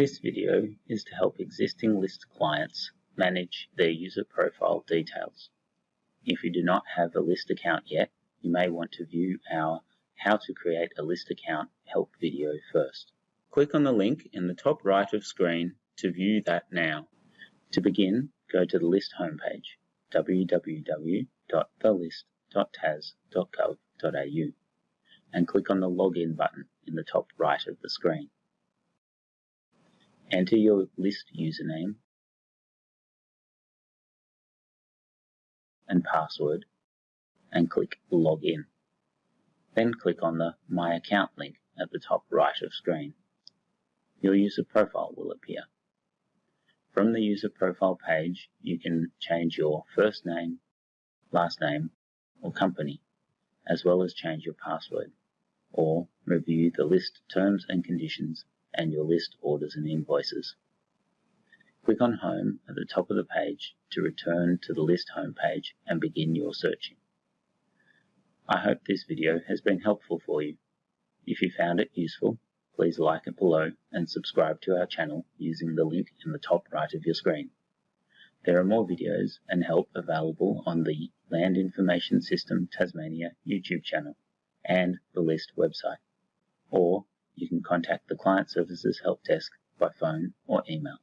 This video is to help existing list clients manage their user profile details. If you do not have a list account yet, you may want to view our How to Create a List Account help video first. Click on the link in the top right of screen to view that now. To begin, go to the list homepage, www.thelist.tas.gov.au, and click on the Login button in the top right of the screen. Enter your list username and password and click Login. Then click on the My Account link at the top right of screen. Your user profile will appear. From the user profile page, you can change your first name, last name, or company, as well as change your password, or review the list terms and conditions and your list orders and invoices. Click on Home at the top of the page to return to the list homepage and begin your searching. I hope this video has been helpful for you. If you found it useful, please like it below and subscribe to our channel using the link in the top right of your screen. There are more videos and help available on the Land Information System Tasmania YouTube channel and the List website, or you can contact the Client Services Help Desk by phone or email.